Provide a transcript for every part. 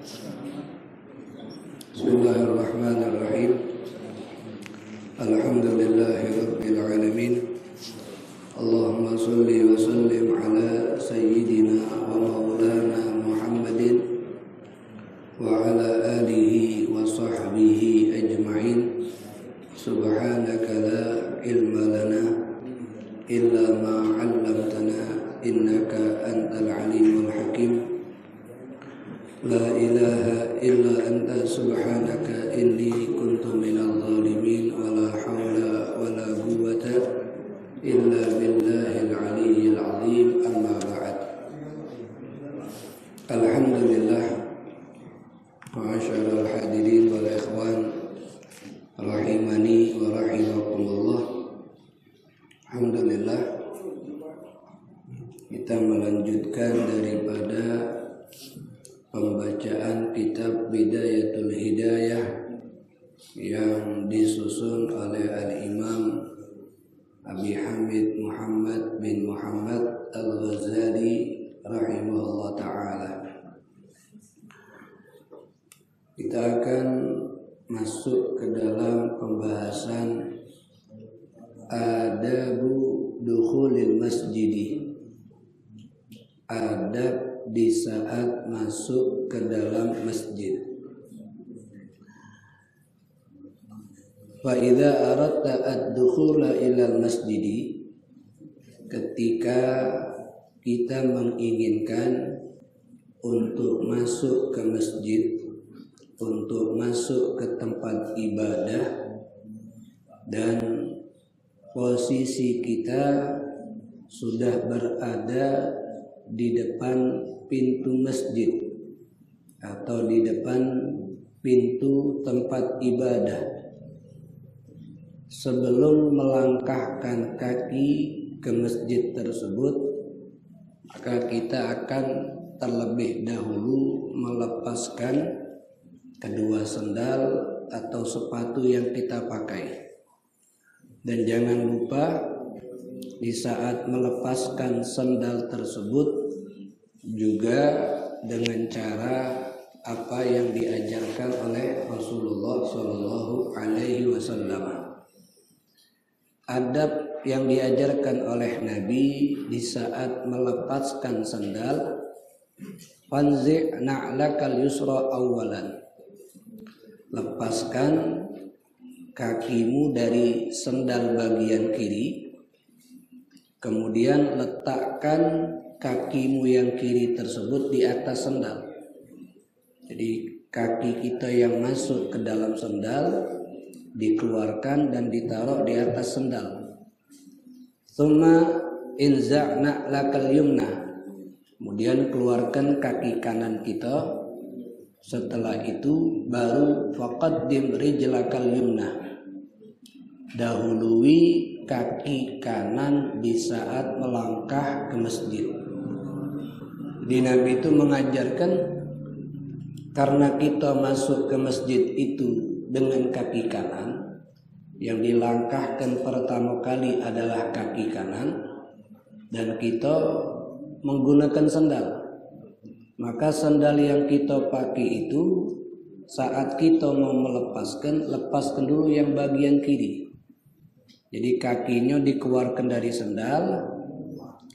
Bismillahirrahmanirrahim. Alhamdulillahirabbil alamin. Allahumma shalli wa sallim ala sayyidina wa maulana Muhammadin wa ala alihi wa sahbihi ajma'in. Subhanaka la ilma lana illa ma 'allamtana innaka antal alimul hakim. La ilaha illa anta subhanaka inni kuntu minal zalimin. Wa la hawla wa la quwwata illa billahil aliyyil azim. Amma ba'd. Alhamdulillah, ma'asyiral hadirin wal ikhwan rahimani wa rahimakumullah. Alhamdulillah, kita melanjutkan daripada pembacaan kitab Bidayatul Hidayah yang disusun oleh Al-Imam Abi Hamid Muhammad bin Muhammad Al-Ghazali rahimahullah ta'ala. Kita akan masuk ke dalam pembahasan adabu dukhulil masjidi, adab di saat masuk ke dalam masjid. Fa idza aradta ad-dukhula ilal masjidi, ketika kita menginginkan untuk masuk ke masjid, untuk masuk ke tempat ibadah, dan posisi kita sudah berada di depan pintu masjid atau di depan pintu tempat ibadah. Sebelum melangkahkan kaki ke masjid tersebut, maka kita akan terlebih dahulu melepaskan kedua sendal atau sepatu yang kita pakai. Dan jangan lupa, di saat melepaskan sendal tersebut juga dengan cara apa yang diajarkan oleh Rasulullah Shallallahu Alaihi Wasallam. Adab yang diajarkan oleh Nabi di saat melepaskan sendal, fanzi' na'lakal yusra awalan, lepaskan kakimu dari sendal bagian kiri, kemudian letakkan kakimu yang kiri tersebut di atas sendal. Jadi kaki kita yang masuk ke dalam sendal dikeluarkan dan ditaruh di atas sendal. Tsumma inza'na lakal yumna, kemudian keluarkan kaki kanan kita. Setelah itu baru faqaddim rijlakal yumna, dahului kaki kanan di saat melangkah ke masjid. Di Nabi itu mengajarkan, karena kita masuk ke masjid itu dengan kaki kanan, yang dilangkahkan pertama kali adalah kaki kanan, dan kita menggunakan sandal. Maka sandal yang kita pakai itu saat kita mau melepaskan, lepaskan dulu yang bagian kiri. Jadi kakinya dikeluarkan dari sandal,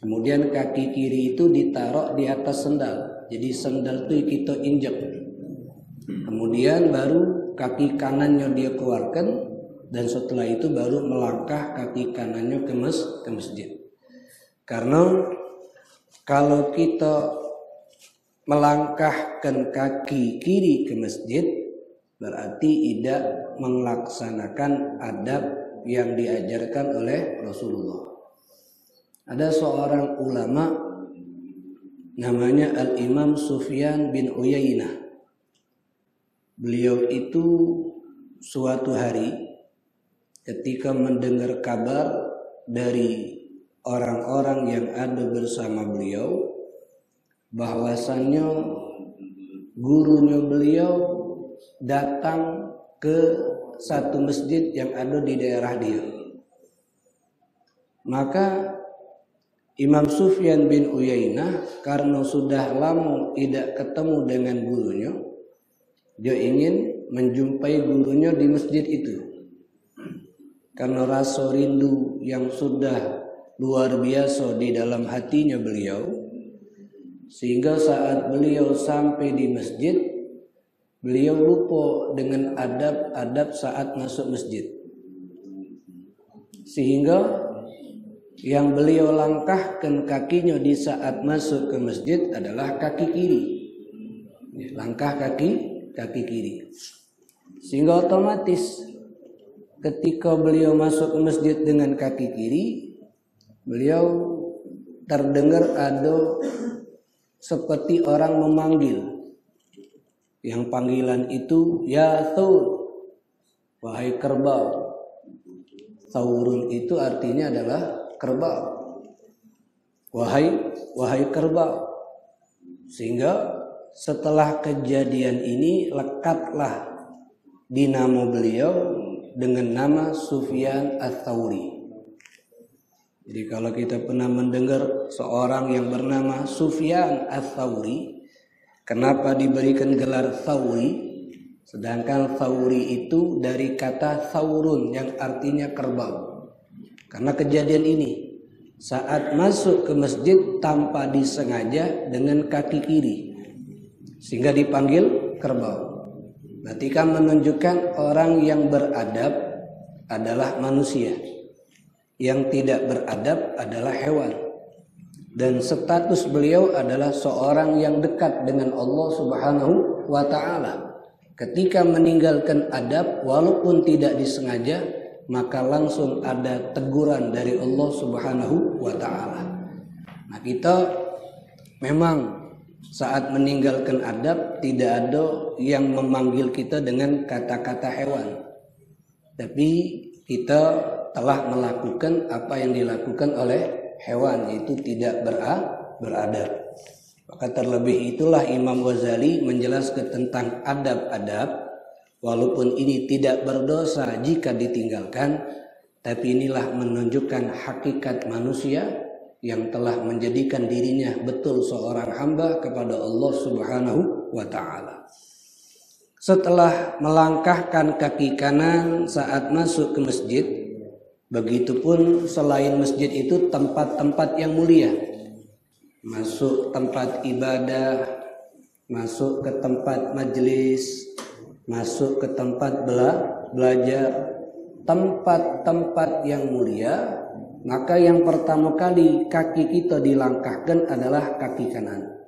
kemudian kaki kiri itu ditaruh di atas sandal. Jadi sandal itu kita injak. Kemudian baru kaki kanannya dia keluarkan, dan setelah itu baru melangkah kaki kanannya ke masjid. Karena kalau kita melangkahkan kaki kiri ke masjid, berarti tidak melaksanakan adab yang diajarkan oleh Rasulullah. Ada seorang ulama namanya Al-Imam Sufyan bin Uyainah. Beliau itu suatu hari ketika mendengar kabar dari orang-orang yang ada bersama beliau bahwasannya gurunya beliau datang ke satu masjid yang ada di daerah dia. Maka Imam Sufyan bin Uyainah karena sudah lama tidak ketemu dengan gurunya, Dia ingin menjumpai gurunya di masjid itu. Karena rasa rindu yang sudah luar biasa di dalam hatinya beliau, sehingga saat beliau sampai di masjid, beliau lupa dengan adab-adab saat masuk masjid. Sehingga yang beliau langkahkan kakinya di saat masuk ke masjid adalah kaki kiri. Langkah kaki kiri. Sehingga otomatis ketika beliau masuk ke masjid dengan kaki kiri, beliau terdengar ada seperti orang memanggil. Yang panggilan itu, ya Thawr, wahai kerbau. Thawrun itu artinya adalah kerbau. Wahai kerbau. Sehingga setelah kejadian ini lekatlah di nama beliau dengan nama Sufyan Ats-Tsauri. Jadi kalau kita pernah mendengar seorang yang bernama Sufyan Ats-Tsauri, kenapa diberikan gelar Tsauri? Sedangkan Tsauri itu dari kata Thawrun yang artinya kerbau. Karena kejadian ini saat masuk ke masjid tanpa disengaja dengan kaki kiri, sehingga dipanggil kerbau. Berarti kan menunjukkan orang yang beradab adalah manusia, yang tidak beradab adalah hewan. Dan status beliau adalah seorang yang dekat dengan Allah Subhanahu wa ta'ala. Ketika meninggalkan adab walaupun tidak disengaja, maka langsung ada teguran dari Allah Subhanahu wa ta'ala. Nah, kita memang saat meninggalkan adab tidak ada yang memanggil kita dengan kata-kata hewan. Tapi kita telah melakukan apa yang dilakukan oleh hewan, yaitu tidak beradab. Maka terlebih itulah Imam Ghazali menjelaskan tentang adab-adab. Walaupun ini tidak berdosa jika ditinggalkan, tapi inilah menunjukkan hakikat manusia yang telah menjadikan dirinya betul seorang hamba kepada Allah Subhanahu wa ta'ala. Setelah melangkahkan kaki kanan saat masuk ke masjid, begitupun selain masjid itu tempat-tempat yang mulia. Masuk tempat ibadah, masuk ke tempat majelis, masuk ke tempat belajar, tempat-tempat yang mulia. Maka yang pertama kali kaki kita dilangkahkan adalah kaki kanan.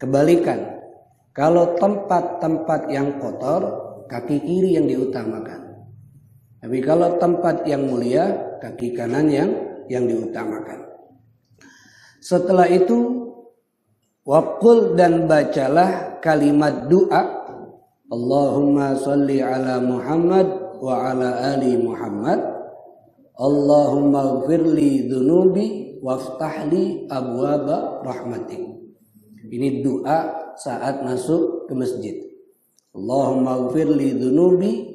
Kebalikan, kalau tempat-tempat yang kotor, kaki kiri yang diutamakan. Tapi kalau tempat yang mulia, kaki kanan yang diutamakan. Setelah itu, waqul dan bacalah kalimat doa, Allahumma sholli ala Muhammad wa ala ali Muhammad. Allahumma gfirli dhunubi waftahli abwaba rahmatik. Ini doa saat masuk ke masjid. Allahumma gfirli dhunubi,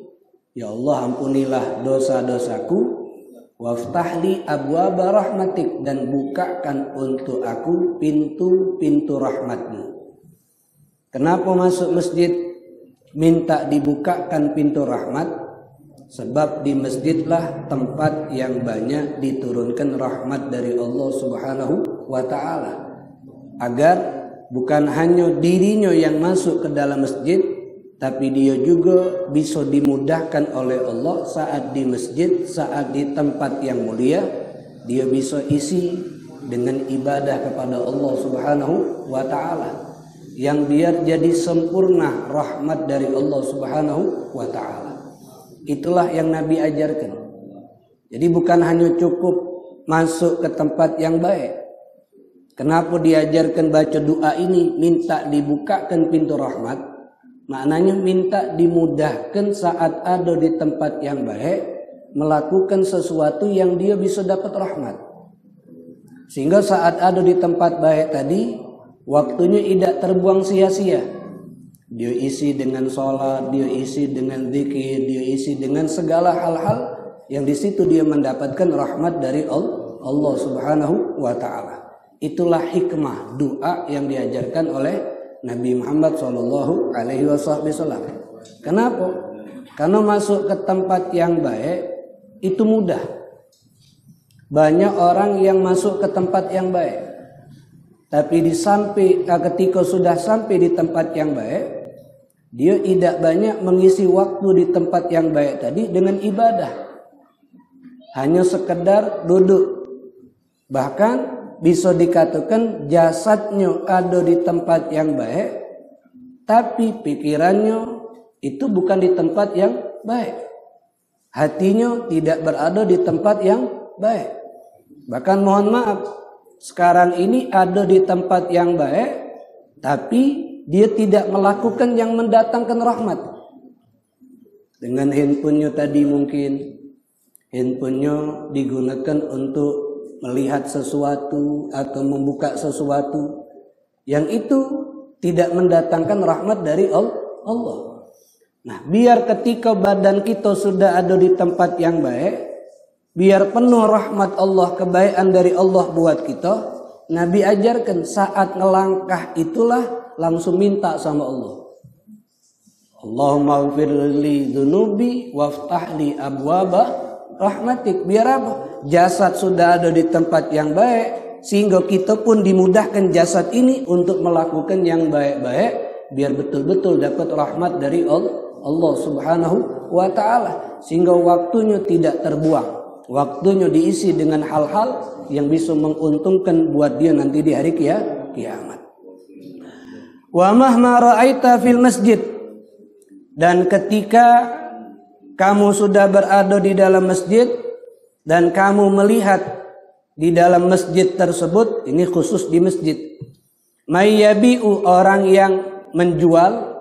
ya Allah ampunilah dosa-dosaku, waftahli abwaba rahmatik, dan bukakan untuk aku pintu-pintu rahmatmu. Kenapa masuk masjid minta dibukakan pintu rahmat? Sebab di masjidlah tempat yang banyak diturunkan rahmat dari Allah Subhanahu wa ta'ala. Agar bukan hanya dirinya yang masuk ke dalam masjid, tapi dia juga bisa dimudahkan oleh Allah saat di masjid, saat di tempat yang mulia. Dia bisa isi dengan ibadah kepada Allah Subhanahu wa ta'ala, yang biar jadi sempurna rahmat dari Allah Subhanahu wa ta'ala. Itulah yang Nabi ajarkan. Jadi bukan hanya cukup masuk ke tempat yang baik. Kenapa diajarkan baca doa ini? Minta dibukakan pintu rahmat. Maknanya minta dimudahkan saat ada di tempat yang baik, melakukan sesuatu yang dia bisa dapat rahmat. Sehingga saat ada di tempat baik tadi, waktunya tidak terbuang sia-sia. Dia isi dengan sholat, dia isi dengan zikir, dia isi dengan segala hal-hal yang di situ dia mendapatkan rahmat dari Allah Subhanahu wa ta'ala. Itulah hikmah doa yang diajarkan oleh Nabi Muhammad Shallallahu Alaihi Wasallam. Kenapa? Karena masuk ke tempat yang baik itu mudah. Banyak orang yang masuk ke tempat yang baik, tapi ketika sudah sampai di tempat yang baik, dia tidak banyak mengisi waktu di tempat yang baik tadi dengan ibadah. Hanya sekedar duduk. Bahkan bisa dikatakan jasadnya ada di tempat yang baik, tapi pikirannya itu bukan di tempat yang baik. Hatinya tidak berada di tempat yang baik. Bahkan mohon maaf, sekarang ini ada di tempat yang baik, tapi dia tidak melakukan yang mendatangkan rahmat. Dengan handphonenya tadi mungkin handphonenya digunakan untuk melihat sesuatu atau membuka sesuatu yang itu tidak mendatangkan rahmat dari Allah. Nah, biar ketika badan kita sudah ada di tempat yang baik, biar penuh rahmat Allah, kebaikan dari Allah buat kita, Nabi ajarkan saat ngelangkah itulah langsung minta sama Allah. Allahumma ighfir li dzunubi waftah li abwaba rahmatik. Biar apa? Jasad sudah ada di tempat yang baik, sehingga kita pun dimudahkan jasad ini untuk melakukan yang baik-baik, biar betul-betul dapat rahmat dari Allah Subhanahu wa ta'ala, sehingga waktunya tidak terbuang. Waktunya diisi dengan hal-hal yang bisa menguntungkan buat dia nanti di hari kiamat. Wa mahma ra'aita fil masjid, dan ketika kamu sudah berada di dalam masjid dan kamu melihat di dalam masjid tersebut, ini khusus di masjid, mayyabi'u, orang yang menjual,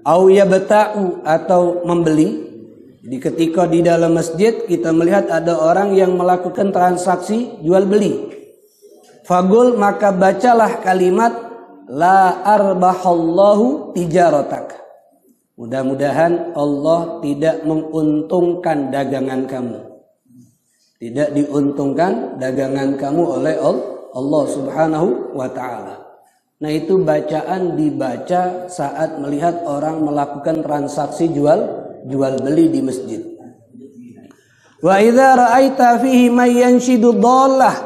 au yabta'u, atau membeli. Jadi ketika di dalam masjid kita melihat ada orang yang melakukan transaksi jual beli, fagul, maka bacalah kalimat la arbahallahu tijaratak. Mudah-mudahan Allah tidak menguntungkan dagangan kamu. Tidak diuntungkan dagangan kamu oleh Allah Subhanahu wa ta'ala. Nah, itu bacaan dibaca saat melihat orang melakukan transaksi jual beli di masjid. Wa idza ra'aita fihi may yanshidu dhallah,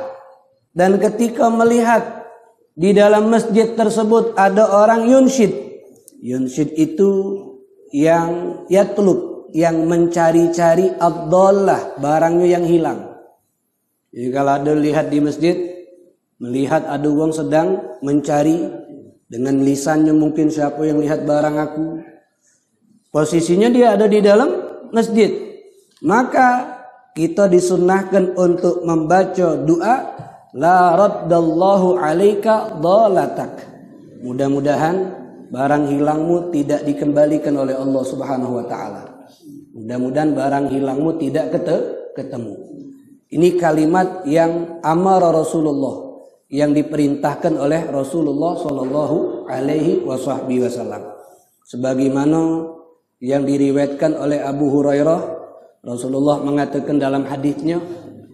dan ketika melihat di dalam masjid tersebut ada orang yunshid. Yunshid itu yang yatlub, yang mencari-cari ad-dhallah, barangnya yang hilang. Jadi kalau ada lihat di masjid, melihat ada orang sedang mencari, dengan lisannya mungkin, siapa yang lihat barang aku. Posisinya dia ada di dalam masjid, maka kita disunnahkan untuk membaca doa la raddallahu alaika dhalatak. Mudah-mudahan barang hilangmu tidak dikembalikan oleh Allah Subhanahu wa ta'ala. Mudah-mudahan barang hilangmu tidak ketemu. Ini kalimat yang amara Rasulullah, yang diperintahkan oleh Rasulullah sallallahu alaihi wasallam. Sebagaimana yang diriwayatkan oleh Abu Hurairah, Rasulullah mengatakan dalam hadisnya,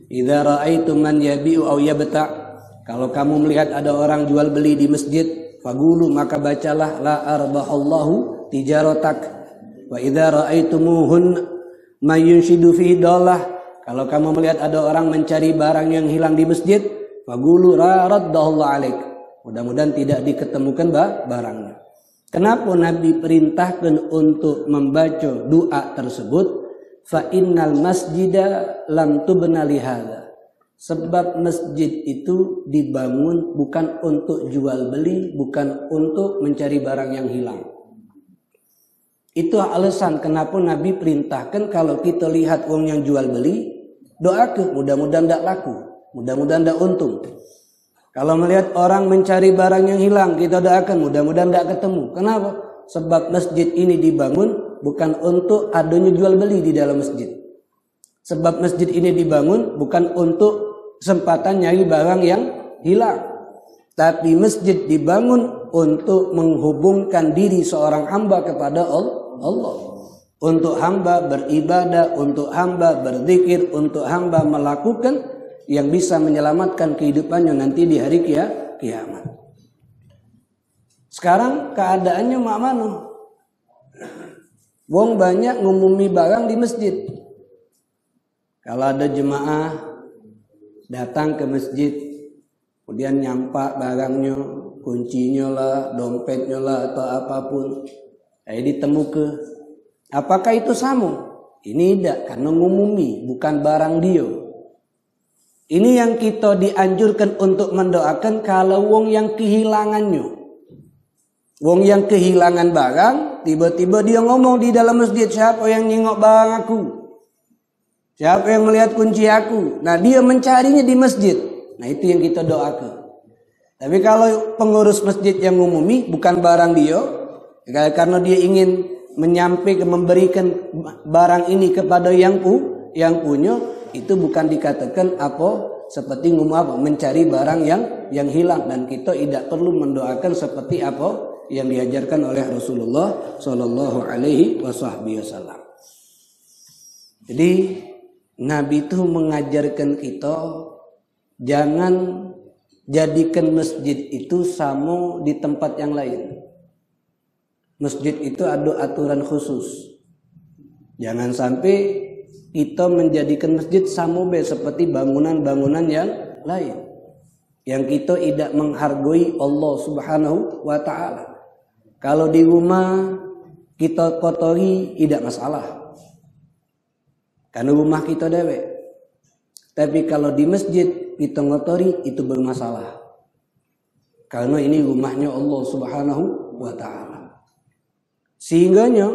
idza ra'aitum man yabi'u aw yabta', kalau kamu melihat ada orang jual beli di masjid, fagulu, maka bacalah la arbahallahu tijaratak. Wa idza ra'aitumuhun may yunshidu fi dallah, kalau kamu melihat ada orang mencari barang yang hilang di masjid, fagulu ra raddallahu alaik, mudah-mudahan tidak diketemukan barangnya. Kenapa Nabi perintahkan untuk membaca doa tersebut? Fa innal masjida lam tubna lihadza. Sebab masjid itu dibangun bukan untuk jual beli, bukan untuk mencari barang yang hilang. Itu alasan kenapa Nabi perintahkan kalau kita lihat orang yang jual beli, doakan mudah-mudahan tidak laku, mudah-mudahan tidak untung. Kalau melihat orang mencari barang yang hilang, kita doakan mudah-mudahan tidak ketemu. Kenapa? Sebab masjid ini dibangun bukan untuk adanya jual beli di dalam masjid. Sebab masjid ini dibangun bukan untuk kesempatan nyari barang yang hilang. Tapi masjid dibangun untuk menghubungkan diri seorang hamba kepada Allah. Untuk hamba beribadah, untuk hamba berzikir, untuk hamba melakukan yang bisa menyelamatkan kehidupannya nanti di hari kiamat. Sekarang keadaannya mak mano. Wong banyak ngumumi barang di masjid. Kalau ada jemaah datang ke masjid, kemudian nyampak barangnya, kuncinya lah, dompetnya lah, atau apapun, ditemukan. Apakah itu samu? Ini tidak, karena ngumumi, bukan barang dia. Ini yang kita dianjurkan untuk mendoakan kalau wong yang kehilangannya. Wong yang kehilangan barang, tiba-tiba dia ngomong di dalam masjid, siapa yang nyengok barang aku? Siapa yang melihat kunci aku? Nah, dia mencarinya di masjid. Nah, itu yang kita doakan. Tapi kalau pengurus masjid yang ngumumi, bukan barang dia, karena dia ingin menyampaikan, memberikan barang ini kepada yang punya, itu bukan dikatakan apa seperti mencari barang yang hilang, dan kita tidak perlu mendoakan seperti apa yang diajarkan oleh Rasulullah Shallallahu Alaihi Wasallam. Jadi Nabi itu mengajarkan kita jangan jadikan masjid itu sama di tempat yang lain. Masjid itu ada aturan khusus. Jangan sampai kita menjadikan masjid sama seperti bangunan-bangunan yang lain, yang kita tidak menghargai Allah Subhanahu wa Ta'ala. Kalau di rumah kita kotori tidak masalah, karena rumah kita dewek. Tapi kalau di masjid kita ngotori, itu bermasalah, karena ini rumahnya Allah Subhanahu wa Ta'ala. Sehingganya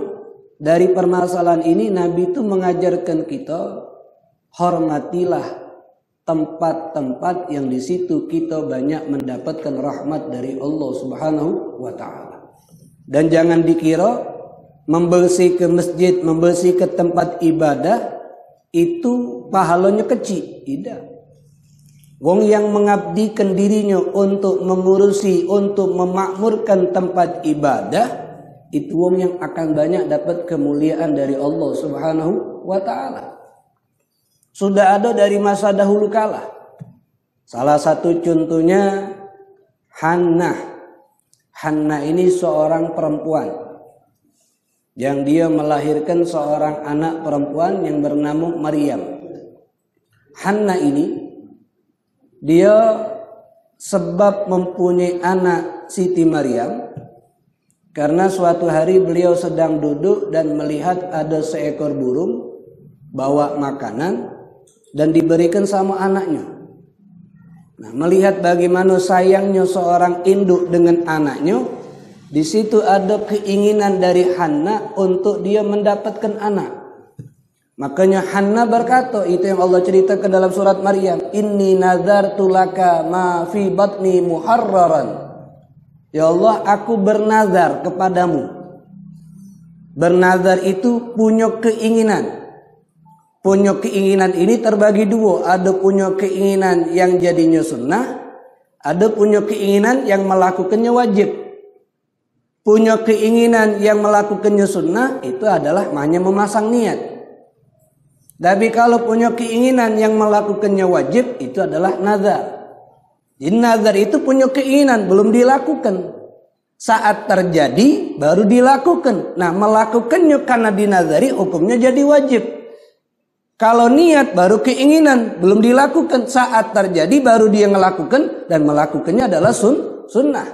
dari permasalahan ini Nabi itu mengajarkan kita, hormatilah tempat-tempat yang di situ kita banyak mendapatkan rahmat dari Allah Subhanahu wa Ta'ala. Dan jangan dikira membersih ke masjid, membersih ke tempat ibadah itu pahalanya kecil. Tidak. Wong yang mengabdikan dirinya untuk mengurusi, untuk memakmurkan tempat ibadah, itu wong yang akan banyak dapat kemuliaan dari Allah Subhanahu wa Ta'ala. Sudah ada dari masa dahulu kala. Salah satu contohnya Hannah. Hannah ini seorang perempuan yang dia melahirkan seorang anak perempuan yang bernama Maryam. Hannah ini dia sebab mempunyai anak Siti Maryam karena suatu hari beliau sedang duduk dan melihat ada seekor burung bawa makanan dan diberikan sama anaknya. Nah, melihat bagaimana sayangnya seorang induk dengan anaknya, di situ ada keinginan dari Hannah untuk dia mendapatkan anak. Makanya Hannah berkata, itu yang Allah ceritakan dalam surat Maryam, inni nazartu laka ma fi batni muharraran. Ya Allah, aku bernazar kepadamu. Bernazar itu punya keinginan. Punya keinginan ini terbagi dua. Ada punya keinginan yang jadinya sunnah, ada punya keinginan yang melakukannya wajib. Punya keinginan yang melakukannya sunnah itu adalah hanya memasang niat. Tapi kalau punya keinginan yang melakukannya wajib, itu adalah nazar. Jadi nazar itu punya keinginan, belum dilakukan. Saat terjadi baru dilakukan. Nah, melakukannya karena dinazari hukumnya jadi wajib. Kalau niat baru keinginan, belum dilakukan. Saat terjadi baru dia melakukan, dan melakukannya adalah sunnah.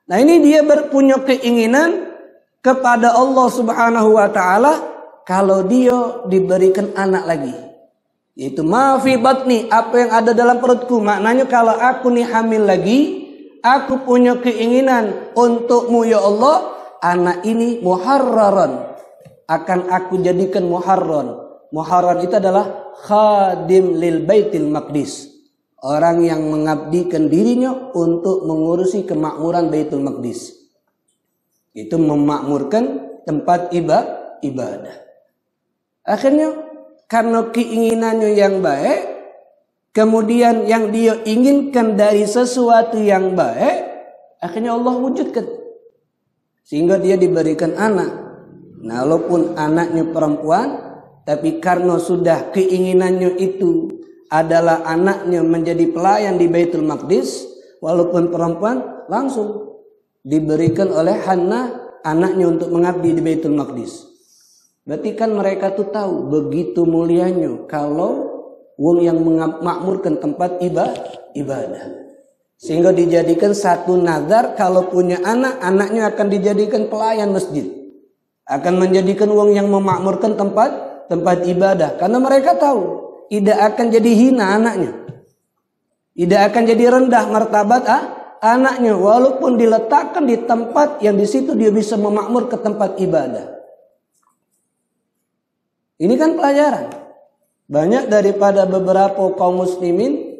Nah, ini dia punya keinginan kepada Allah Subhanahu wa Ta'ala kalau dia diberikan anak lagi. Yaitu ma fi batni, apa yang ada dalam perutku. Maknanya kalau aku nih hamil lagi, aku punya keinginan untukmu ya Allah, anak ini muharraran, akan aku jadikan muharrar. Muharrar itu adalah khadim lil baitil maqdis, orang yang mengabdikan dirinya untuk mengurusi kemakmuran Baitul Maqdis. Itu memakmurkan tempat ibadah. Akhirnya karena keinginannya yang baik, kemudian yang dia inginkan dari sesuatu yang baik, akhirnya Allah wujudkan. Sehingga dia diberikan anak. Nah, walaupun anaknya perempuan, tapi karena sudah keinginannya itu adalah anaknya menjadi pelayan di Baitul Maqdis, walaupun perempuan, langsung diberikan oleh Hannah anaknya untuk mengabdi di Baitul Maqdis. Berarti kan mereka tuh tahu begitu mulianya kalau wong yang memakmurkan tempat ibadah. Sehingga dijadikan satu nazar kalau punya anak, anaknya akan dijadikan pelayan masjid. Akan menjadikan wong yang memakmurkan tempat ibadah. Karena mereka tahu tidak akan jadi hina anaknya. Tidak akan jadi rendah martabat anaknya. Walaupun diletakkan di tempat yang di situ dia bisa memakmur ke tempat ibadah. Ini kan pelajaran. Banyak daripada beberapa kaum muslimin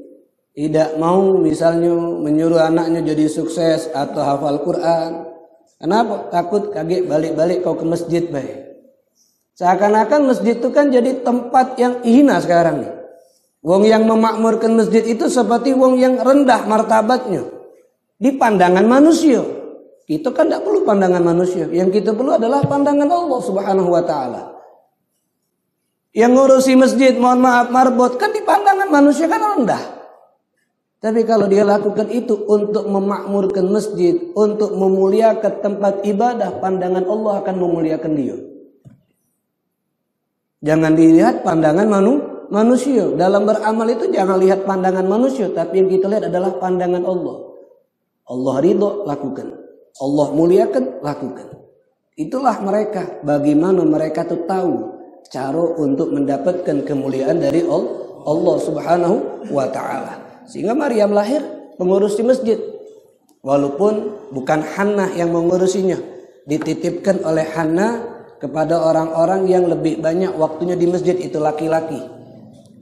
tidak mau misalnya menyuruh anaknya jadi sukses atau hafal Quran. Kenapa? Takut kaget balik-balik kau ke masjid baik. Seakan-akan masjid itu kan jadi tempat yang hina sekarang nih. Wong yang memakmurkan masjid itu seperti wong yang rendah martabatnya di pandangan manusia. Kita kan tidak perlu pandangan manusia. Yang kita perlu adalah pandangan Allah Subhanahu wa taala. Yang ngurusi masjid, mohon maaf, marbot kan di pandangan manusia kan rendah. Tapi kalau dia lakukan itu untuk memakmurkan masjid, untuk memuliakan tempat ibadah, pandangan Allah akan memuliakan dia. Jangan dilihat pandangan manusia. Dalam beramal itu jangan lihat pandangan manusia, tapi yang kita lihat adalah pandangan Allah. Allah ridho, lakukan. Allah muliakan, lakukan. Itulah mereka. Bagaimana mereka tuh tahu cara untuk mendapatkan kemuliaan dari Allah Subhanahu wa taala. Sehingga Maryam lahir pengurus di masjid. Walaupun bukan Hannah yang mengurusinya, dititipkan oleh Hannah kepada orang-orang yang lebih banyak waktunya di masjid, itu laki-laki.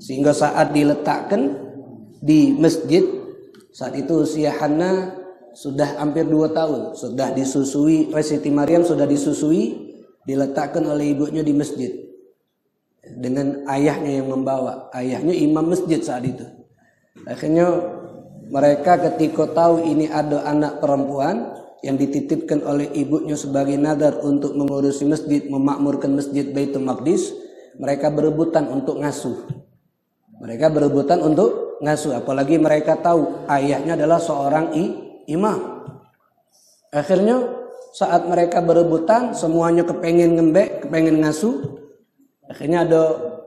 Sehingga saat diletakkan di masjid, saat itu usia Hannah sudah hampir 2 tahun, sudah disusui, Siti Maryam sudah disusui, diletakkan oleh ibunya di masjid dengan ayahnya yang membawa. Ayahnya imam masjid saat itu. Akhirnya mereka ketika tahu ini ada anak perempuan yang dititipkan oleh ibunya sebagai nadar untuk mengurusi masjid, memakmurkan masjid Baitul Maqdis, mereka berebutan untuk ngasuh. Mereka berebutan untuk ngasuh, apalagi mereka tahu ayahnya adalah seorang imam. Akhirnya saat mereka berebutan, semuanya kepengen ngembek, kepengen ngasuh. Akhirnya ada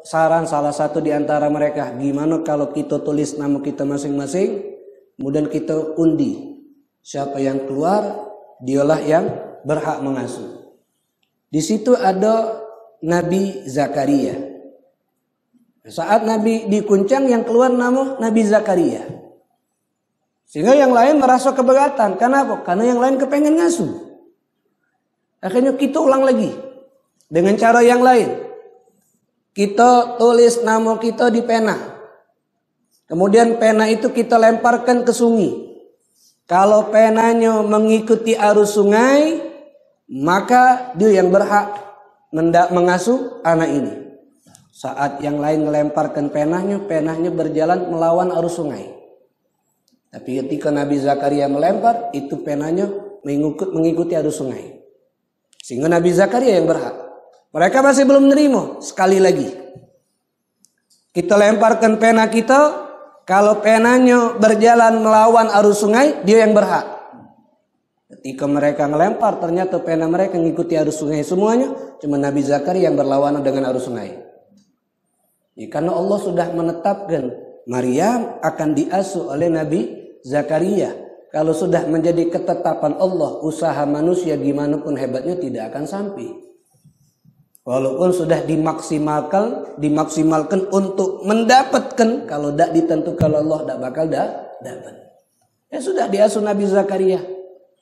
saran salah satu di antara mereka, gimana kalau kita tulis nama kita masing-masing, kemudian kita undi. Siapa yang keluar, dialah yang berhak mengasuh. Di situ ada Nabi Zakaria. Saat Nabi dikuncang, yang keluar nama Nabi Zakaria. Sehingga yang lain merasa keberatan. Kenapa? Karena yang lain kepengen ngasuh. Akhirnya kita ulang lagi dengan cara yang lain. Kita tulis nama kita di pena. Kemudian pena itu kita lemparkan ke sungai. Kalau penanya mengikuti arus sungai, maka dia yang berhak mengasuh anak ini. Saat yang lain melemparkan penahnya berjalan melawan arus sungai. Tapi ketika Nabi Zakaria melempar, itu penanya mengikuti arus sungai. Sehingga Nabi Zakaria yang berhak. Mereka masih belum menerima. Sekali lagi, kita lemparkan pena kita. Kalau penanya berjalan melawan arus sungai, dia yang berhak. Ketika mereka melempar, ternyata pena mereka mengikuti arus sungai semuanya. Cuma Nabi Zakaria yang berlawanan dengan arus sungai. Ya, karena Allah sudah menetapkan Maryam akan diasuh oleh Nabi Zakaria. Kalau sudah menjadi ketetapan Allah, usaha manusia gimana pun hebatnya tidak akan sampai. Walaupun sudah dimaksimalkan untuk mendapatkan, kalau tidak ditentukan Allah tidak bakal dapat. Ya sudah diasuh Nabi Zakaria.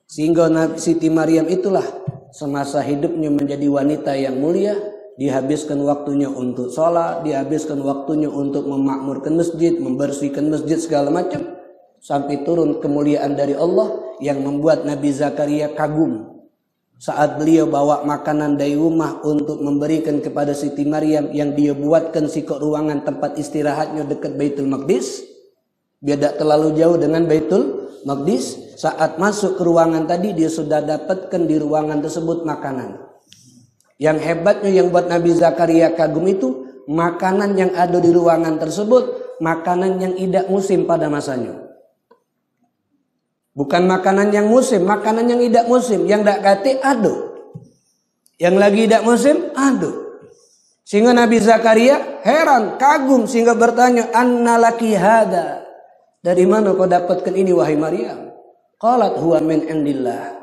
Sehingga Siti Maryam itulah semasa hidupnya menjadi wanita yang mulia. Dihabiskan waktunya untuk sholat, dihabiskan waktunya untuk memakmurkan masjid, membersihkan masjid segala macam. Sampai turun kemuliaan dari Allah yang membuat Nabi Zakaria kagum. Saat beliau bawa makanan dari rumah untuk memberikan kepada Siti Maryam yang dia buatkan sikok ruangan tempat istirahatnya dekat Baitul Maqdis. Biar tidak terlalu jauh dengan Baitul Maqdis. Saat masuk ke ruangan tadi dia sudah dapatkan di ruangan tersebut makanan. Yang hebatnya yang buat Nabi Zakaria kagum itu makanan yang ada di ruangan tersebut. Makanan yang tidak musim pada masanya. Bukan makanan yang musim, makanan yang tidak musim. Yang tidak kate ado. Yang lagi tidak musim ado. Sehingga Nabi Zakaria heran, kagum sehingga bertanya, "Anna laki hada?" Dari mana kau dapatkan ini wahai Maryam? Qalat huwa min indillah.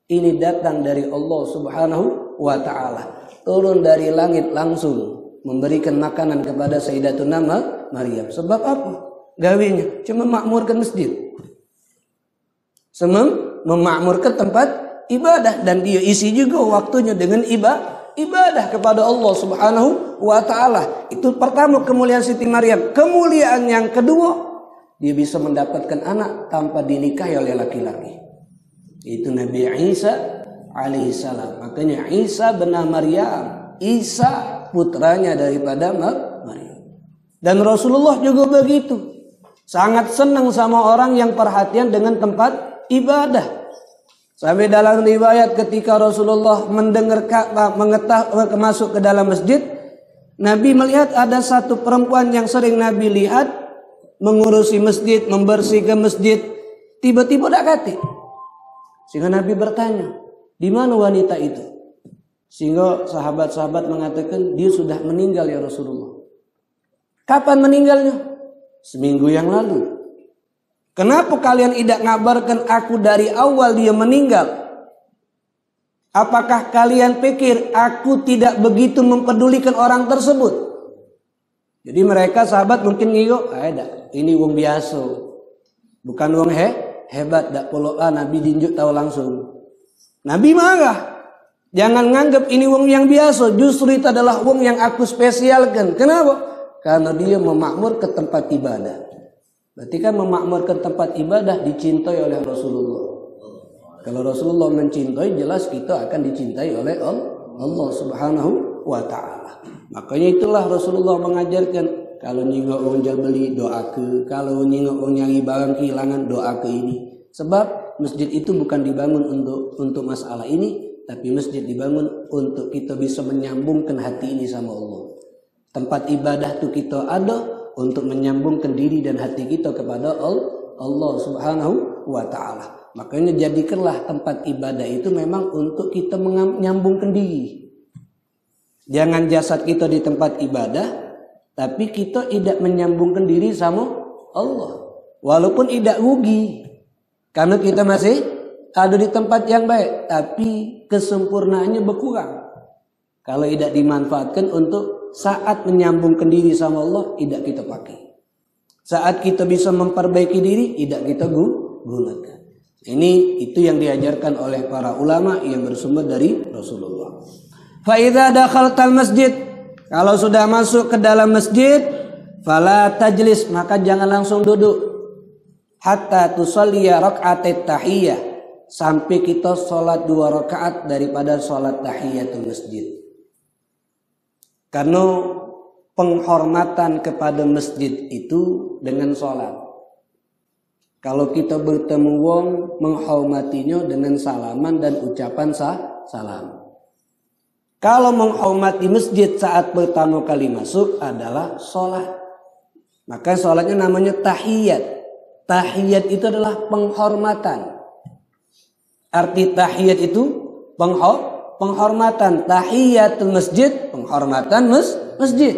Ini datang dari Allah Subhanahu wa taala. Turun dari langit langsung memberikan makanan kepada Sayyidatuna Maryam. Sebab apa? Gawinya cuma makmurkan masjid. Memakmurkan tempat ibadah, dan dia isi juga waktunya dengan ibadah kepada Allah Subhanahu wa taala. Itu pertama kemuliaan Siti Maryam. Kemuliaan yang kedua, dia bisa mendapatkan anak tanpa dinikahi oleh laki-laki. Itu Nabi Isa alaihissalam. Makanya Isa bin Maryam, Isa putranya daripada Maryam. Dan Rasulullah juga begitu. Sangat senang sama orang yang perhatian dengan tempat ibadah. Sampai dalam riwayat ketika Rasulullah mendengar masuk ke dalam masjid, Nabi melihat ada satu perempuan yang sering Nabi lihat mengurusi masjid, membersihkan masjid. Tiba-tiba tak kati. Sehingga Nabi bertanya, di mana wanita itu? Sehingga sahabat-sahabat mengatakan, dia sudah meninggal ya Rasulullah. Kapan meninggalnya? Seminggu yang lalu. Kenapa kalian tidak ngabarkan aku dari awal dia meninggal? Apakah kalian pikir aku tidak begitu mempedulikan orang tersebut? Jadi mereka sahabat mungkin ngigo, ada ini wong biasa. Bukan wong hebat, dak polo Nabi dinjuk tahu langsung. Nabi marah. Jangan nganggap ini wong yang biasa, justru itu adalah wong yang aku spesialkan. Kenapa? Karena dia memakmurkan tempat ibadah. Berarti kan memakmurkan tempat ibadah dicintai oleh Rasulullah. Kalau Rasulullah mencintai, jelas kita akan dicintai oleh Allah Subhanahu wa taala. Makanya itulah Rasulullah mengajarkan, kalau nyingok wong jual beli doa ke, kalau nyingok wong nyari barang kehilangan doa ke ini. Sebab masjid itu bukan dibangun untuk masalah ini, tapi masjid dibangun untuk kita bisa menyambungkan hati ini sama Allah. Tempat ibadah itu kita ada untuk menyambungkan diri dan hati kita kepada Allah Subhanahu wa taala. Makanya jadikanlah tempat ibadah itu memang untuk kita menyambungkan diri. Jangan jasad kita di tempat ibadah, tapi kita tidak menyambungkan diri sama Allah. Walaupun tidak rugi, karena kita masih ada di tempat yang baik, tapi kesempurnaannya berkurang. Kalau tidak dimanfaatkan untuk saat menyambungkan diri sama Allah, tidak kita pakai. Saat kita bisa memperbaiki diri, tidak kita gunakan. Itu yang diajarkan oleh para ulama yang bersumber dari Rasulullah. Fa idza dakhaltal masjid, kalau sudah masuk ke dalam masjid, fala tajlis, maka jangan langsung duduk. Hatta tusalliya rak'atat tahiyyah, sampai kita salat 2 rakaat daripada salat tahiyatul masjid. Karena penghormatan kepada masjid itu dengan sholat. Kalau kita bertemu wong, menghormatinya dengan salaman dan ucapan salam. Kalau menghormati masjid saat pertama kali masuk adalah sholat. Maka sholatnya namanya tahiyat. Tahiyat itu adalah penghormatan. Arti tahiyat itu penghormatan. Tahiyatul masjid, penghormatan masjid.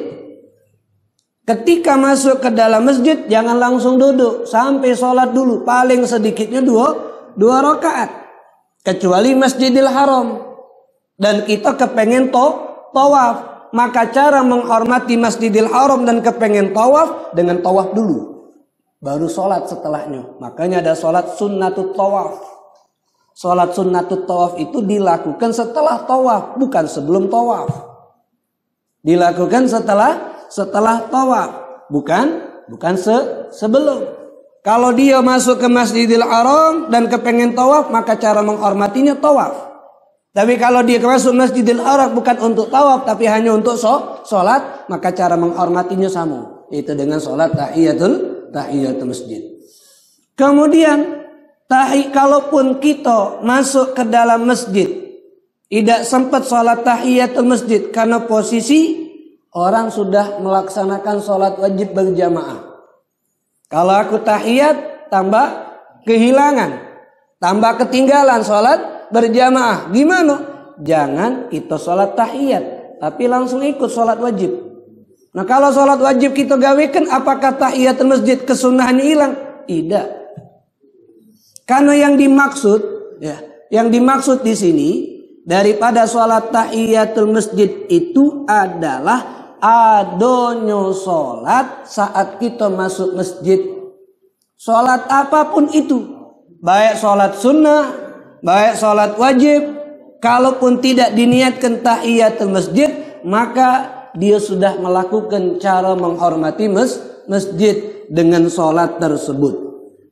Ketika masuk ke dalam masjid, jangan langsung duduk sampai sholat dulu. Paling sedikitnya dua rakaat. Kecuali Masjidil Haram. Dan kita kepengen tawaf. Maka cara menghormati Masjidil Haram dan kepengen tawaf, dengan tawaf dulu. Baru sholat setelahnya. Makanya ada sholat sunnatut tawaf. Sholat sunnatut tawaf itu dilakukan setelah tawaf, bukan sebelum tawaf. Dilakukan setelah tawaf, bukan sebelum. Kalau dia masuk ke Masjidil Haram dan kepengen tawaf, maka cara menghormatinya tawaf. Tapi kalau dia masuk Masjidil Haram bukan untuk tawaf, tapi hanya untuk sholat, maka cara menghormatinya sama. Itu dengan sholat tahiyatul masjid. Kemudian kalaupun kita masuk ke dalam masjid, tidak sempat sholat tahiyatul masjid karena posisi orang sudah melaksanakan sholat wajib berjamaah. Kalau aku tahiyat tambah kehilangan, tambah ketinggalan sholat berjamaah. Gimana? Jangan kita sholat tahiyat, tapi langsung ikut sholat wajib. Nah kalau sholat wajib kita gawekan, apakah tahiyatul masjid kesunahannya hilang? Tidak. Karena yang dimaksud, yang dimaksud di sini daripada sholat tahiyatul masjid itu adalah adonyo sholat saat kita masuk masjid. Sholat apapun itu, baik sholat sunnah, baik sholat wajib, kalaupun tidak diniatkan tahiyatul masjid, maka dia sudah melakukan cara menghormati masjid dengan sholat tersebut.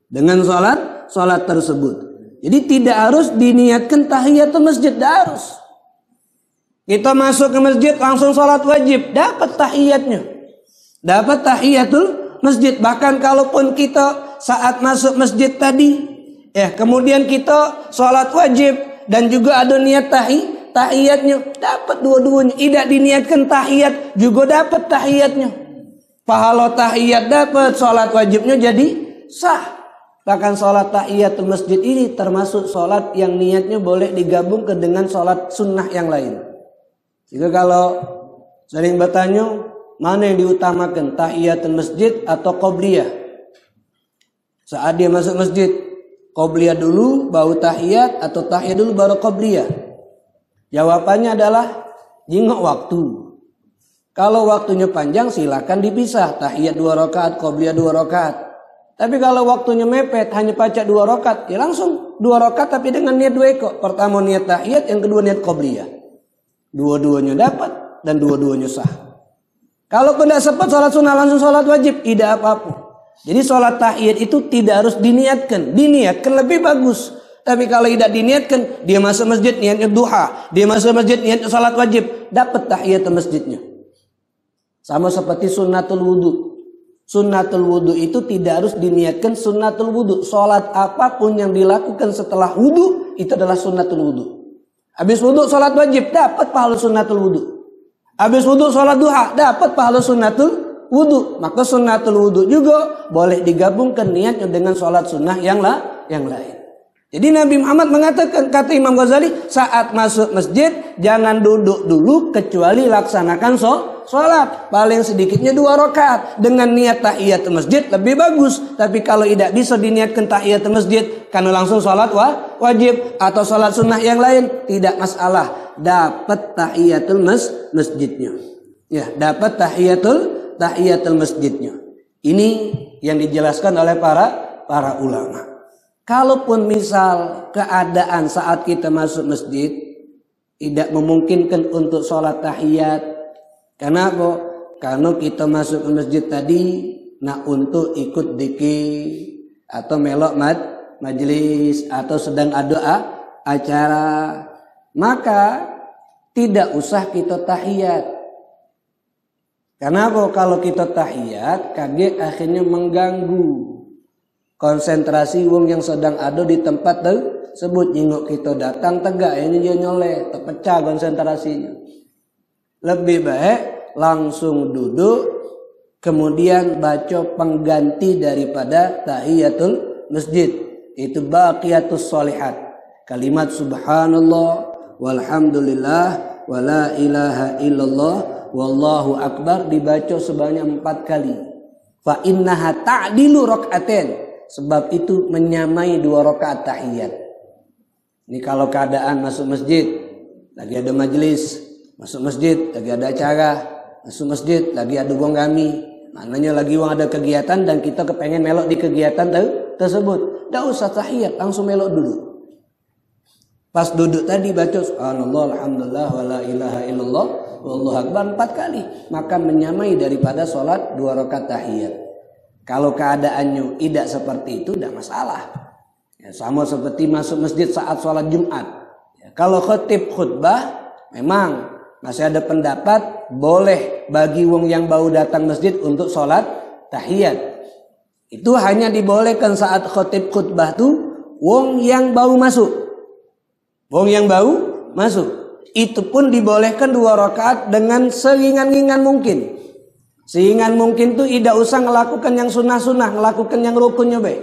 Dengan sholat tersebut. Jadi tidak harus diniatkan tahiyatul masjid, tidak harus. Kita masuk ke masjid langsung sholat wajib, dapat tahiyatnya, dapat tahiyatul masjid. Bahkan kalaupun kita saat masuk masjid tadi, kemudian kita sholat wajib dan juga ada niat tahiyatnya, dapat dua-duanya. Tidak diniatkan tahiyat juga dapat tahiyatnya. Pahala tahiyat dapat, sholat wajibnya jadi sah. Bahkan sholat tahiyatul masjid ini termasuk sholat yang niatnya boleh digabungkan dengan sholat sunnah yang lain. Jika kalau sering bertanya, mana yang diutamakan, tahiyatul masjid atau qobliyah? Saat dia masuk masjid, qobliyah dulu baru tahiyat atau tahiyat dulu baru qobliyah? Jawabannya adalah jingok waktu. Kalau waktunya panjang silakan dipisah, tahiyat 2 rakaat, qobliyah 2 rakaat. Tapi kalau waktunya mepet hanya baca 2 rakaat, ya langsung 2 rakaat tapi dengan niat 2 ekor. Pertama niat tahiyat, yang kedua niat qobliyah. Dua-duanya dapat dan dua-duanya sah. Kalau tidak sempat sholat sunnah langsung sholat wajib, tidak apa-apa. Jadi sholat tahiyat itu tidak harus diniatkan. Diniatkan lebih bagus. Tapi kalau tidak diniatkan, dia masuk masjid niatnya duha, dia masuk masjid niatnya sholat wajib, dapat tahiyatul masjidnya. Sama seperti sunnatul wudu. Sunnatul wudu itu tidak harus diniatkan sunnatul wudu. Sholat apapun yang dilakukan setelah wudu itu adalah sunnatul wudu. Habis wudu sholat wajib, dapat pahala sunnatul wudu. Habis wudu sholat duha, dapat pahala sunnatul wudu. Maka sunnatul wudu juga boleh digabungkan niatnya dengan sholat sunnah yang lain. Jadi Nabi Muhammad mengatakan, kata Imam Ghazali, saat masuk masjid jangan duduk dulu kecuali laksanakan sholat. Paling sedikitnya 2 rakaat dengan niat tahiyatul masjid lebih bagus. Tapi kalau tidak bisa diniatkan tahiyatul masjid karena langsung sholat wajib atau sholat sunnah yang lain, tidak masalah, dapat tahiyatul masjidnya. Ya, dapat tahiyatul masjidnya. Ini yang dijelaskan oleh para ulama. Kalaupun misal keadaan saat kita masuk masjid tidak memungkinkan untuk sholat tahiyat, kenapa? Karena kita masuk ke masjid tadi untuk ikut dzikir atau melok majelis atau sedang ada acara, maka tidak usah kita tahiyat. Kenapa? Kalau kita tahiyat, kaget akhirnya mengganggu konsentrasi wong yang sedang ada di tempat tersebut. Nyingok kita datang tegak, ini dia nyoleh, terpecah konsentrasinya. Lebih baik langsung duduk, kemudian baca pengganti daripada tahiyatul masjid. Itu baqiyatus sholihat. Kalimat subhanallah, walhamdulillah, wala ilaha illallah, wallahu akbar dibaca sebanyak 4 kali. Fa innaha ta'dilu rak'atain. Sebab itu menyamai 2 rakaat tahiyat. Ini kalau keadaan masuk masjid, lagi ada majelis, masuk masjid, lagi ada acara, masuk masjid, lagi ada wong kami, maknanya lagi wong ada kegiatan dan kita kepengen melok di kegiatan tersebut. Tidak usah tahiyat, langsung melok dulu. Pas duduk tadi baca subhanallah, alhamdulillah, wala ilaha illallah, wallahu akbar 4 kali. Maka menyamai daripada sholat 2 rakaat tahiyat. Kalau keadaannya tidak seperti itu, tidak masalah. Ya, sama seperti masuk masjid saat sholat Jumat. Ya, kalau khatib khutbah, memang masih ada pendapat boleh bagi wong yang baru datang masjid untuk sholat tahiyat. Itu hanya dibolehkan saat khatib khutbah tuh wong yang baru masuk. Wong yang baru masuk. Itu pun dibolehkan 2 rakaat dengan seringan-ringan mungkin. Seringan mungkin tuh tidak usah melakukan yang sunnah-sunnah, melakukan yang rukunnya baik.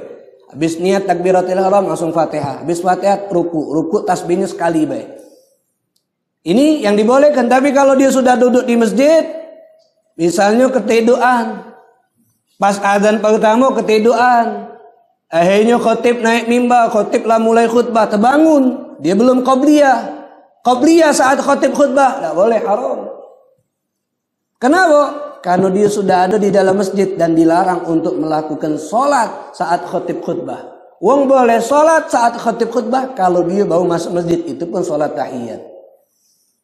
Habis niat takbiratul ihram langsung Fatihah. Habis Fatihah ruku tasbihnya sekali baik. Ini yang dibolehkan. Tapi kalau dia sudah duduk di masjid, misalnya ketiduran, pas adzan pertama ketiduran, akhirnya khotib naik mimbar, khotib lah mulai khutbah, terbangun, dia belum qabliyah saat khotib khutbah, tak boleh, haram. Kenapa? Karena dia sudah ada di dalam masjid dan dilarang untuk melakukan sholat saat khotib khutbah. Wong boleh sholat saat khotib khutbah kalau dia baru masuk masjid, itu pun sholat tahiyat.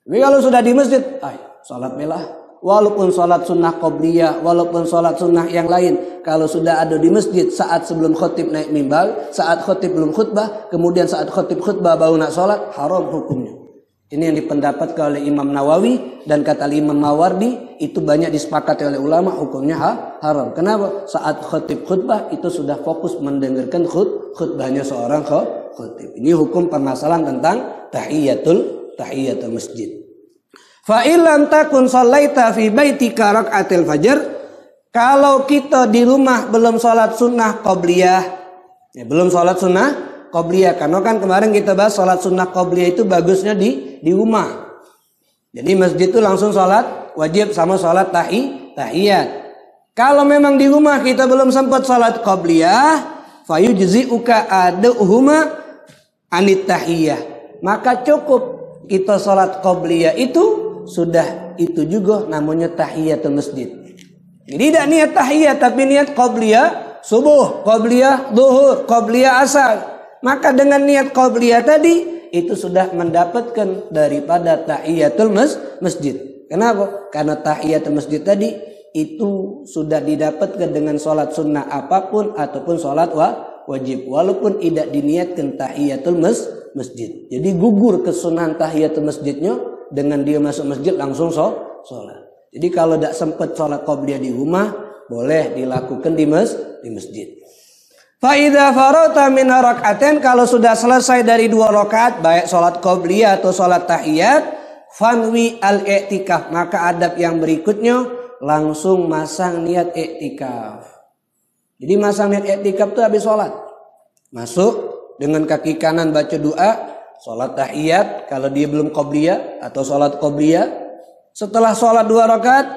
Tapi kalau sudah di masjid, sholat melah. Walaupun sholat sunnah qabliyah, walaupun sholat sunnah yang lain, kalau sudah ada di masjid saat sebelum khotib naik mimbar, saat khotib belum khutbah, kemudian saat khotib khutbah baru nak sholat, haram hukumnya. Ini yang dipendapatkan oleh Imam Nawawi dan kata Imam Mawardi, itu banyak disepakati oleh ulama, hukumnya haram. Kenapa? Saat khotib khutbah itu sudah fokus mendengarkan khutbahnya seorang khotib. Ini hukum permasalahan tentang tahiyatul masjid. Fa illam takun shallaita fi baitika rakaatil fajr, kalau kita di rumah belum sholat sunnah qabliyah, belum sholat sunnah qabliyah, karena kan kemarin kita bahas sholat sunnah qabliyah itu bagusnya di rumah. Jadi masjid itu langsung sholat wajib sama sholat tahiyat. Kalau memang di rumah kita belum sempat sholat qabliyah, fayujzi'uka aduhuma anit tahiyah, maka cukup kita sholat qabliyah itu sudah, itu juga namanya tahiyatul masjid. Jadi tidak niat tahiyat tapi niat qabliyah subuh, qabliyah zuhur, qabliyah asar. Maka dengan niat qabliyah tadi itu sudah mendapatkan daripada tahiyatul masjid. Kenapa? Karena tahiyatul masjid tadi itu sudah didapatkan dengan sholat sunnah apapun ataupun sholat wajib, walaupun tidak diniatkan tahiyatul masjid. Jadi gugur kesunahan tahiyatul masjidnya dengan dia masuk masjid langsung sholat. Jadi kalau tidak sempat sholat qabliyah di rumah, boleh dilakukan di masjid. Fa idza farata min rak'atain, kalau sudah selesai dari 2 rakaat baik sholat qabliyah atau sholat tahiyat, fanwi al-i'tikaf, maka adab yang berikutnya langsung masang niat i'tikaf. Jadi masang niat i'tikaf itu habis sholat, masuk dengan kaki kanan baca doa, sholat tahiyat kalau dia belum qabliyah atau sholat qabliyah. Setelah sholat 2 rakaat,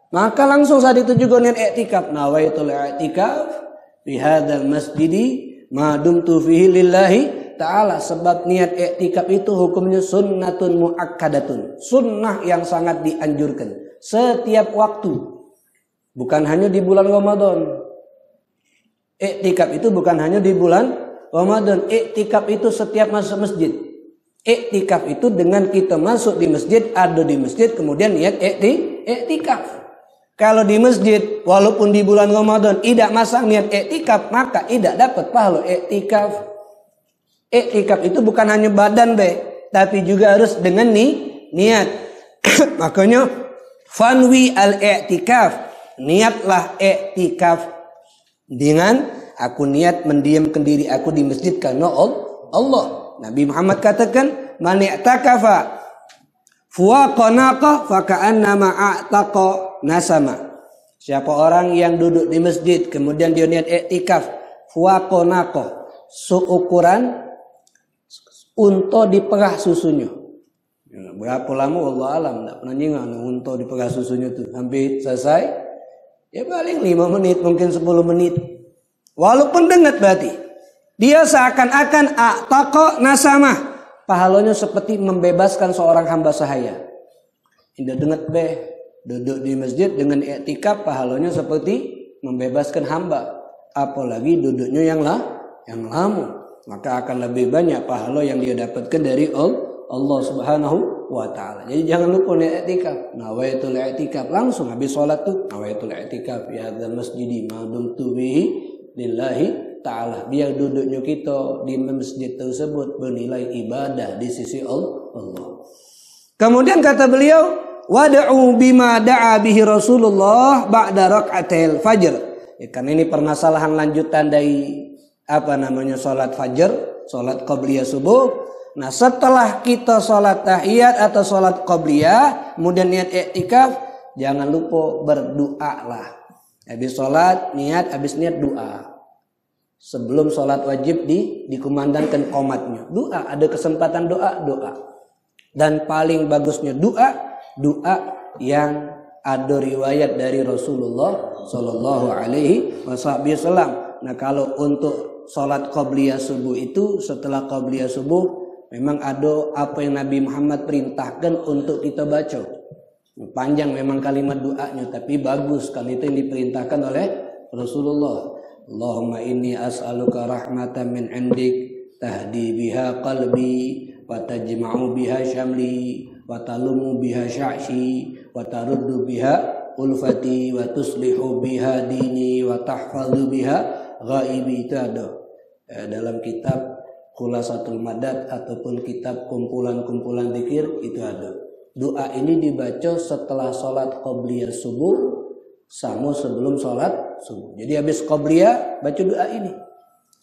maka langsung saat itu juga niat i'tikaf. Nawaitul i'tikaf fi hadzal masjidi ma dumtu fihi lillahi ta'ala. Sebab niat i'tikaf itu hukumnya sunnatun muakkadatun, sunnah yang sangat dianjurkan setiap waktu, bukan hanya di bulan Ramadan. I'tikaf itu bukan hanya di bulan Ramadan. I'tikaf itu setiap masuk masjid. I'tikaf itu dengan kita masuk di masjid, ada di masjid, kemudian niat i'tikaf. Kalau di masjid walaupun di bulan Ramadan tidak masang niat i'tikaf, maka tidak dapat pahala i'tikaf. I'tikaf itu bukan hanya badan tapi juga harus dengan niat. Makanya fanwi al-i'tikaf, niatlah i'tikaf dengan aku niat mendiamkan diri aku di masjid karena Allah. Nabi Muhammad katakan, man i'takafa fuwaqanaqa faka'annama a'taqa nasama. Siapa orang yang duduk di masjid kemudian dia niat i'tikaf, fuwaqanaqa, seukuran unta diperah susunya. Berapa lama Allah alam, tak pernah nyingan unta diperah susunya tuh sampai selesai. Ya paling 5 menit, mungkin 10 menit. Walaupun dengat berarti dia seakan-akan a'taqa nasamah, pahalanya seperti membebaskan seorang hamba sahaya. Indah dengat duduk di masjid dengan i'tikaf, pahalanya seperti membebaskan hamba. Apalagi duduknya yang lama, maka akan lebih banyak pahala yang dia dapatkan dari Allah Subhanahu wa ta'ala. Jadi jangan lupa niat i'tikaf. Nawaitul i'tikaf, langsung habis sholat tuh nawaitul i'tikaf fi hadzal masjidi ma dumtu bihi lillahi ta'ala. Biar duduknya kita di masjid tersebut bernilai ibadah di sisi Allah. Kemudian kata beliau, wad'u bima da'a bihi Rasulullah ba'da rak'atil fajr. Ya, karena ini permasalahan lanjutan dari salat fajr, salat qabliyah subuh. Nah, setelah kita salat tahiyat atau salat qabliyah, kemudian niat i'tikaf, jangan lupa berdoa lah. Habis salat niat, habis niat doa. Sebelum sholat wajib dikumandangkan qomatnya. Doa, ada kesempatan doa. Dan paling bagusnya doa yang ada riwayat dari Rasulullah Shallallahu Alaihi Wasallam. Nah, kalau untuk sholat qabliyah subuh itu, setelah qabliyah subuh memang ada apa yang Nabi Muhammad perintahkan untuk kita baca. Panjang memang kalimat doanya, tapi bagus kalau itu yang diperintahkan oleh Rasulullah. Allahumma inni as'aluka rahmatan min indik tahdi biha qalbi wa tajma'u biha syamli wa talumu biha sya'shi wa taruddu biha ulfati wa tuslihu biha dini wa tahfadhu biha ghaibi. Itu ada dalam kitab Khulasatul Madad ataupun kitab kumpulan-kumpulan zikir, itu ada. Doa ini dibaca setelah sholat qabliyah subuh sama sebelum sholat subuh. Jadi habis qabliyah baca doa ini.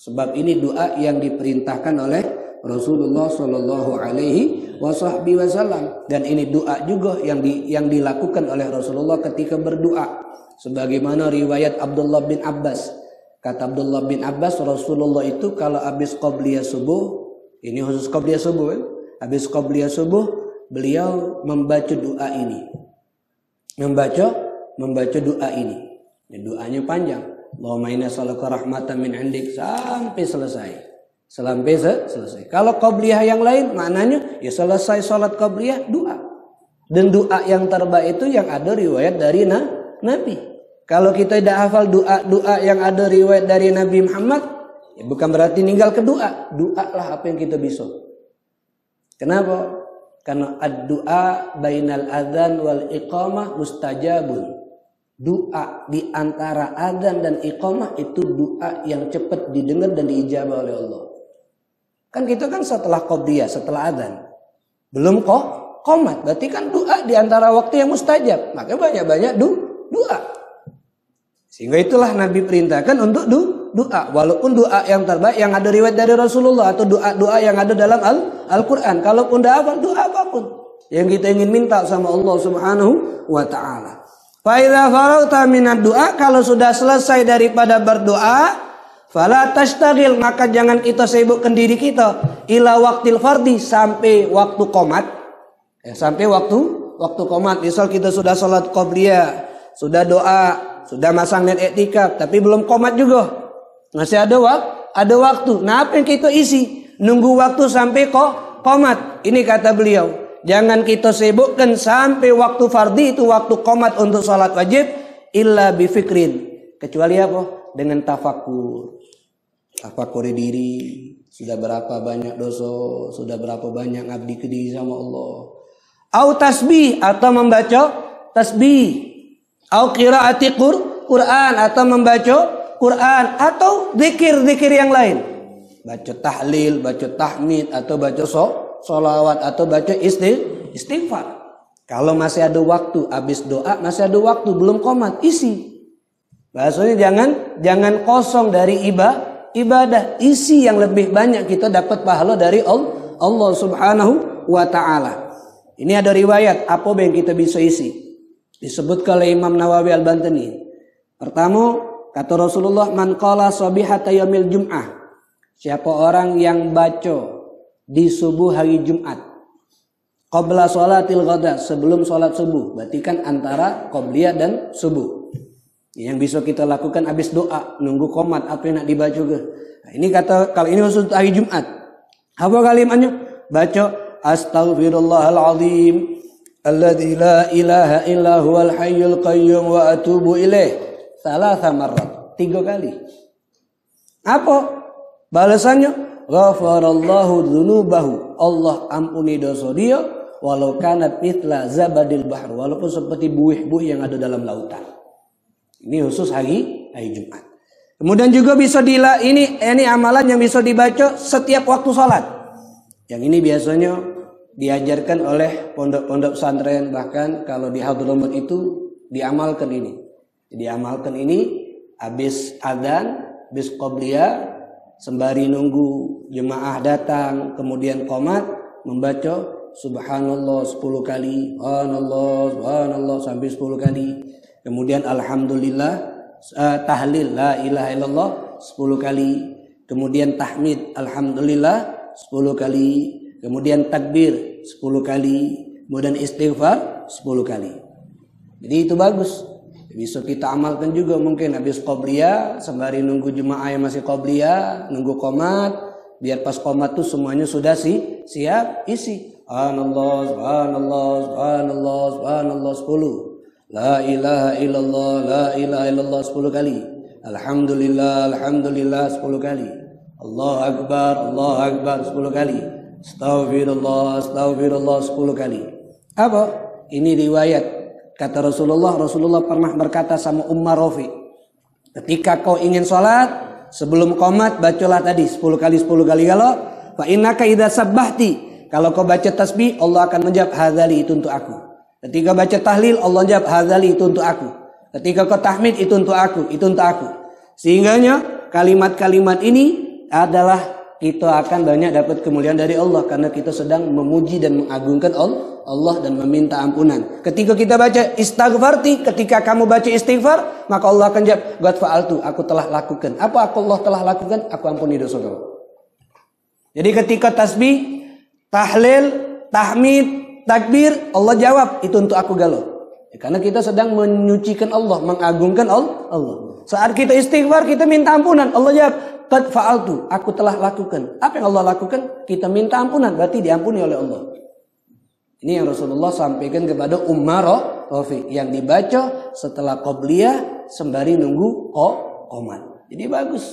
Sebab ini doa yang diperintahkan oleh Rasulullah Shallallahu Alaihi Wasallam. Dan ini doa juga yang dilakukan oleh Rasulullah ketika berdoa. Sebagaimana riwayat Abdullah bin Abbas. Kata Abdullah bin Abbas, Rasulullah itu kalau habis qabliyah subuh, ini khusus qabliyah subuh, habis qabliyah subuh beliau membaca doa ini. Membaca doa ini. Doanya panjang. Allahumma inna as'aluka rahmatan min indik sampai selesai. Kalau qabliyah yang lain maknanya ya selesai salat qabliyah doa. Dan doa yang terbaik itu yang ada riwayat dari Nabi. Kalau kita tidak hafal doa yang ada riwayat dari Nabi Muhammad, ya bukan berarti ninggal ke doa. Doalah apa yang kita bisa. Kenapa? Karena ad-du'a bainal adzan wal iqamah mustajabun. Doa di antara adzan dan iqamah itu doa yang cepat didengar dan diijabah oleh Allah. Kan kita kan setelah qabliyah, setelah adzan. Belum qomat. Berarti kan doa di antara waktu yang mustajab. Maka banyak-banyak doa. Sehingga itulah Nabi perintahkan untuk doa. Walaupun doa yang terbaik yang ada riwayat dari Rasulullah atau doa-doa yang ada dalam Al-Quran. Kalaupun tidak hafal, doa apapun yang kita ingin minta sama Allah Subhanahu wa Ta'ala. Fa idza faragta minad du'a, kalau sudah selesai daripada berdoa, fala tashtagil, maka jangan kita sibukkan diri kita ila waqtil fardhi, sampai waktu qomat. Ya, sampai waktu qomat. Misal kita sudah salat qabliyah, sudah doa, sudah masang niat iktikaf, tapi belum qomat juga. Masih ada waktu. Nah, apa yang kita isi? Nunggu waktu sampai qomat. Ini kata beliau. Jangan kita sibukkan sampai waktu fardhi, itu waktu qomat untuk salat wajib, illa bifikrin, kecuali apa? Dengan tafakur. Tafakuri diri, sudah berapa banyak dosa, sudah berapa banyak ngabdi ke diri sama Allah. Au tasbih, atau membaca tasbih. Au qiraati Quran, atau membaca Quran, atau zikir-zikir yang lain. Baca tahlil, baca tahmid, atau baca sholawat, atau baca istighfar. Kalau masih ada waktu, habis doa masih ada waktu, belum qomat, isi. Bahasanya jangan kosong dari ibadah, isi yang lebih banyak, kita dapat pahala dari Allah Subhanahu wa Ta'ala. Ini ada riwayat apa yang kita bisa isi. Disebut oleh Imam Nawawi Al-Bantani. Pertama, kata Rasulullah, man qala sabihata yaumil jum'ah, siapa orang yang baca di subuh hari Jumat, qabla sholatil ghada, sebelum sholat subuh, berarti kan antara qabliyah dan subuh. Yang bisa kita lakukan habis doa, nunggu qomat, apa yang nak dibaca ke. Nah, ini kata, kalau ini khusus hari Jumat. Apa kalimatnya? Baca astaghfirullahaladzim alladzi la ilaha illa huwal hayyul qayyum wa atubu ilaih 3 marrat, 3 kali. Apa balasannya? Ghafarallahu dzunubahu, Allah ampuni dosa dia, walau kanat mithla zabadil bahr, walaupun seperti buih-buih yang ada dalam lautan. Ini khusus hari Jumat. Kemudian juga bisa ini amalan yang bisa dibaca setiap waktu salat. Yang ini biasanya diajarkan oleh pondok-pondok pesantren, bahkan kalau di Hadramut itu diamalkan ini. Diamalkan ini habis adzan, habis qabliyah, sembari nunggu jemaah datang, kemudian qomat, membaca subhanallah 10 kali, subhanallah sampai 10 kali. Kemudian alhamdulillah, tahlil la ilaha illallah 10 kali, kemudian tahmid alhamdulillah 10 kali, kemudian takbir 10 kali, kemudian istighfar 10 kali. Jadi itu bagus. Bisa kita amalkan juga mungkin habis qobliyah sembari nunggu jemaah yang masih qobliyah, nunggu qomat, biar pas qomat tuh semuanya sudah siap isi. Subhanallah, subhanallah, subhanallah, subhanallah 10. La ilaha illallah, la ilaha illallah 10 kali. Alhamdulillah, alhamdulillah 10 kali. Allahu akbar 10 kali. Astaghfirullah, astaghfirullah 10 kali. Apa? Ini riwayat. Kata Rasulullah pernah berkata sama Ummah Rafi, ketika kau ingin sholat, sebelum qomat bacalah tadi 10 kali kalau fa innaka idza sabbahti, kalau kau baca tasbih Allah akan menjawab hadzali itu untuk aku. Ketika baca tahlil Allah jawab hadzali itu untuk aku. Ketika kau tahmid itu untuk aku, itu untuk aku. Sehingganya kalimat-kalimat ini adalah kita akan banyak dapat kemuliaan dari Allah karena kita sedang memuji dan mengagungkan Allah dan meminta ampunan. Ketika kita baca istighfarti, ketika kamu baca istighfar, maka Allah akan jawab qad fa'altu, aku telah lakukan. Apa Allah telah lakukan? Aku ampuni dosa kamu. Jadi ketika tasbih, tahlil, tahmid, takbir, Allah jawab itu untuk aku galau. Karena kita sedang menyucikan Allah, mengagungkan Allah. Saat kita istighfar, kita minta ampunan, Allah jawab qad fa'altu, aku telah lakukan. Apa yang Allah lakukan? Kita minta ampunan, berarti diampuni oleh Allah. Ini yang Rasulullah sampaikan kepada Ummah Rafi yang dibaca setelah qobliyah sembari nunggu qomat. Jadi bagus,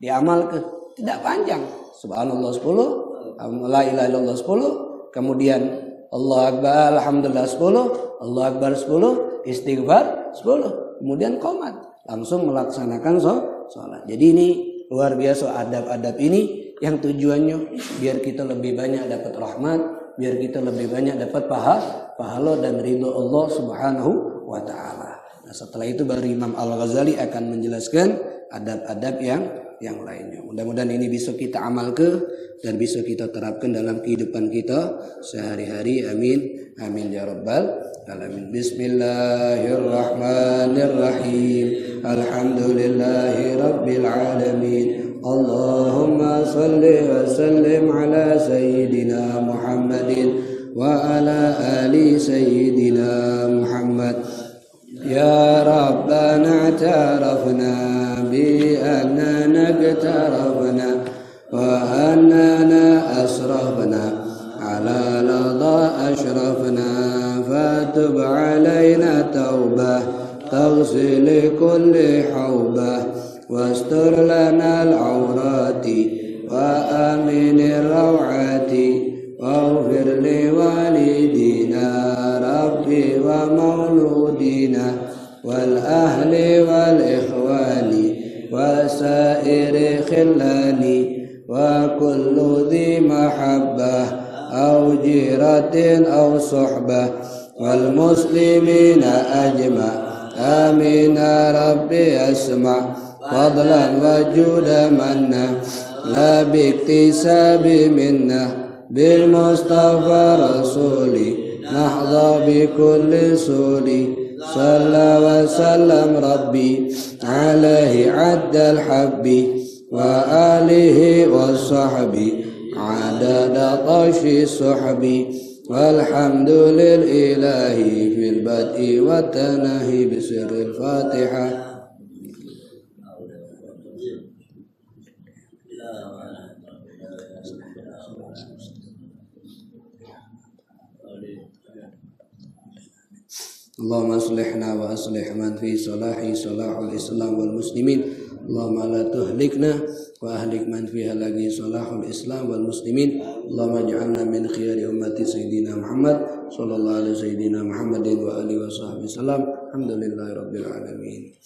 diamalkan, tidak panjang. Subhanallah 10, la ilaha illallah 10, kemudian Allah akbar alhamdulillah 10, Allah akbar 10, istighfar 10, kemudian qomat, langsung melaksanakan sholat. Jadi ini luar biasa adab-adab ini yang tujuannya biar kita lebih banyak dapat rahmat, biar kita lebih banyak dapat pahala dan ridho Allah Subhanahu wa taala. Nah, setelah itu baru Imam Al-Ghazali akan menjelaskan adab-adab yang lainnya. Mudah-mudahan ini bisa kita amalkan dan bisa kita terapkan dalam kehidupan kita sehari-hari. Amin. Amin ya rabbal alamin. Bismillahirrahmanirrahim. Alhamdulillahi rabbil alamin. Allahumma salli wa sallim ala sayyidina Muhammadin wa ala ali sayyidina Muhammad. Ya Rabbana i'tarafna bi annana iqtarafna wa annana asrafna ala ladha ashrafna fatub alayna tawbah taghsil kulli hawbah واستر لنا العورات وآمن الروعات واغفر لوالدينا ربي ومولودينا والأهل والإخوان وسائر خلاني وكل ذي محبة أو جيرة أو صحبة والمسلمين أجمع آمين ربي أسمع فضلا وجودا منا لا باكتساب منا بالمصطفى رسولي نحظى بكل سولي صلى وسلم ربي عليه عد الحب وآله وصحبه عدد طش الصحب والحمد لله في البدء والتناهي بسر الفاتحة. اللهم اصلحنا واصلح من في صلاحي صلاح الاسلام والمسلمين اللهم لا تهلكنا واهلك من في هلاك صلاح الاسلام والمسلمين اللهم اجعلنا من خيار امه سيدنا محمد صلى الله عليه سيدنا محمد واله وصحبه وسلم الحمد لله رب العالمين.